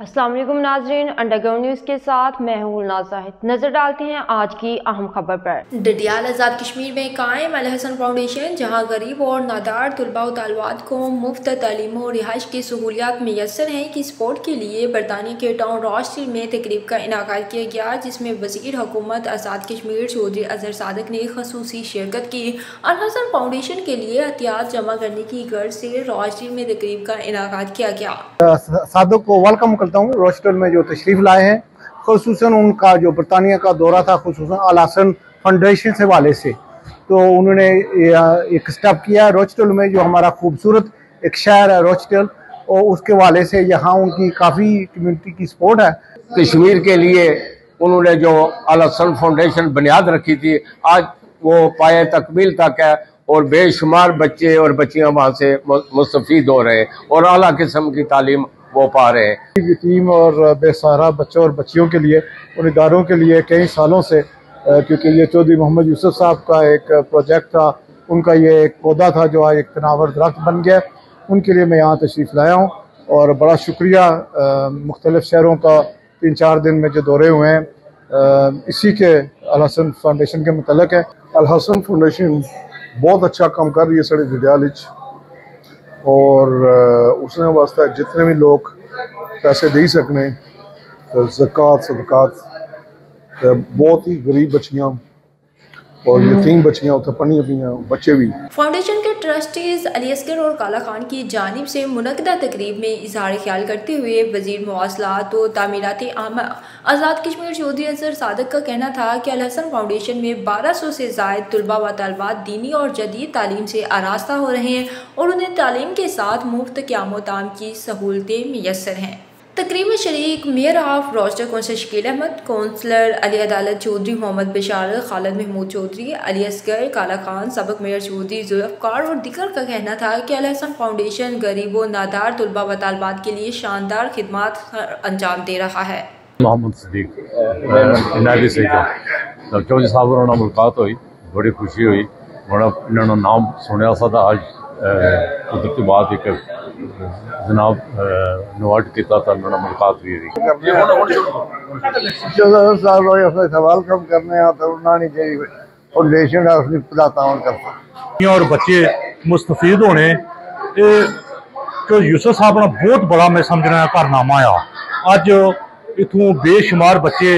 अस्सलाम वालेकुम नाज़रीन, अंडरग्राउंड न्यूज़ के साथ मैं हूं नाज़ाहिद। नजर डालते हैं आज की अहम खबर पर। डडियाल आज़ाद कश्मीर में कायम अल हसन फाउंडेशन, जहां गरीब और नादार तलबा व तालिबात को मुफ्त तालीम और रिहाइश की सहूलियात मैसर हैं की सपोर्ट के लिए बरतानिया के टाउन रॉचडील में तकरीब का इनाकाद किया गया, जिसमें वज़ीर हुकूमत आज़ाद कश्मीर चौधरी अजहर सादिक ने खसूसी शिरकत की। अल हसन फाउंडेशन के लिए एहतियात जमा करने की गर्ज से रॉचडील में तकरीब का इनाकाद किया गया। सादक को वेलकम करता हूँ रॉचडील में जो तशरीफ़ लाए हैं, खुसूसन उनका जो बरतानिया का दौरा था, खुसूसन अल हसन फाउंडेशन से वाले से, तो उन्होंने एक स्टेप किया रॉचडील में, जो हमारा खूबसूरत एक शहर है रॉचडील, और उसके वाले से यहाँ उनकी काफ़ी कम्युनिटी की सपोर्ट है। कश्मीर के लिए उन्होंने जो अल हसन फाउंडेशन बुनियाद रखी थी, आज वो पाए तकमील तक है और बेशुमार बच्चे और बच्चियां वहाँ से मुस्तफीद हो रहे हैं और आला किस्म की तालीम वो पा रहे हैं। यतीम और बेसहारा बच्चों और बच्चियों के लिए, उन इदारों के लिए कई सालों से, क्योंकि ये चौधरी मोहम्मद यूसुफ साहब का एक प्रोजेक्ट था, उनका ये एक पौधा था जो आज एक तनावर दरख्त बन गया, उनके लिए मैं यहाँ तशरीफ़ लाया हूँ। और बड़ा शुक्रिया मुख्तलिफ शहरों का 3-4 दिन में जो दौरे हुए हैं, इसी के अल हसन फाउंडेशन के मुतल्लिक़ है। अल हसन फाउंडेशन बहुत अच्छा काम कर रही है साढ़े डडियाल, और उसने वास्ते जितने भी लोग पैसे दे सकने, ज़कात सदकात, बहुत ही गरीब बच्चियां और यतीम बच्चियां उत्थे पढ़ी पियां, बच्चे भी। फाउंडेशन के ट्रस्टीज अली असगर और काला खान की जानिब से मुनक्किदा तकरीब में इजहार ख्याल करते हुए वज़ीर मवासलात और तामीरात आम आज़ाद कश्मीर चौधरी अजहर सादिक का कहना था कि अल हसन फाउंडेशन में 1200 से ज़ायद तलबा व तालिबात दीनी और जदीद तालीम से आरास्ता हो रहे हैं और उन्हें तालीम के साथ मुफ्त क़याम ताम की सहूलतें मैसर हैं। तकरीब में शरीक mayor of Rochdale council Shakeel Ahmad, councillor Ali Adalat Chaudhry, Mohammad बशार, Khalid Mahmood Chaudhary, Ali Asghar, काला खान, सबक मेयर चौधरी जुल्फ़कार और दिगर का कहना था कि अल हसन फाउंडेशन गरीब और नादार तलबा व तालिबात के लिए शानदार खिदमात अंजाम दे रहा है। मोहम्मद सदीक चौधरी साहब मुलाकात हुई, बड़ी खुशी हुई, बड़ा इन्होंने नाम सुनिया सा था। आज कुदरती बात एक जनाब नोट किया था, उन्होंने मुलाकात भी हुई। सवाल कम करने आता उन्होंने फाउंडेशन और बच्चे मुस्तफीद होने, जो यूसुफ साहब ने बहुत बड़ा मैं समझना कारनामा आ। अज इतों बेशुमार बच्चे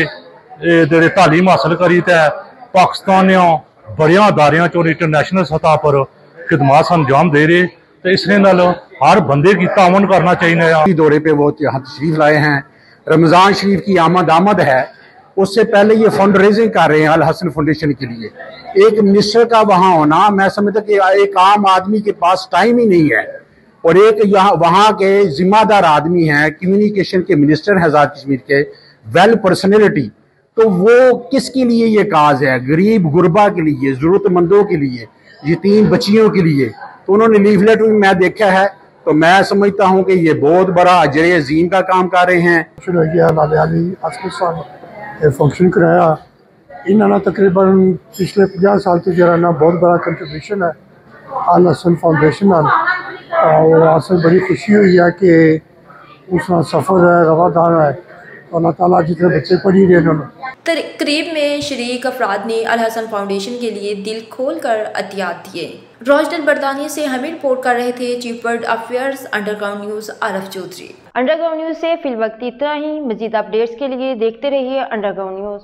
जेह्ड़े तालीम हासिल करी ते पाकिस्तान बड़िया अदारियां चो इंटरनेशनल सतह पर खिदमात अंजाम दे रहे, तो इसलिए नाल हर बंदे की तावन करना चाहिए। दौरे पे वो यहाँ तशरीफ लाए हैं, रमज़ान शरीफ की आमद है, उससे पहले ये फंड रेजिंग कर रहे हैं अल हसन फाउंडेशन के लिए। एक मिनिस्टर का वहाँ होना, मैं समझता कि एक आम आदमी के पास टाइम ही नहीं है, और एक यहाँ वहाँ के जिम्मेदार आदमी हैं, कम्युनिकेशन के मिनिस्टर हैं आज़ाद कश्मीर के, वेल पर्सनैलिटी, तो वो किसके लिए ये काज है? गरीब गुरबा के लिए, ज़रूरतमंदों के लिए, यतीम बच्चियों के लिए। तो उन्होंने लीफलेट में मैं देखा है, तो मैं समझता हूँ कि ये बहुत बड़ा अजर अजीम का काम कर रहे हैं। फंक्शन कराया इन्होंने तकरीबन पिछले 50 साल तो जरा ना बहुत बड़ा कंट्रीब्यूशन है अल हसन फाउंडेशन, और आज बड़ी खुशी हुई है कि उसका सफ़र है रवादार है, अल्लाह ताला जितने बच्चे पढ़ी रहे उन्होंने। तकरीब में शरीक अफराद ने अल हसन फाउंडेशन के लिए दिल खोल कर अतियात दिए। रॉचडील बरतानिया से हमें रिपोर्ट कर रहे थे chief world affairs underground news Arif Chaudhry. Underground news से फिलवक्त इतना ही। मज़ीद अपडेट्स के लिए देखते रहिए अंडरग्राउंड न्यूज़।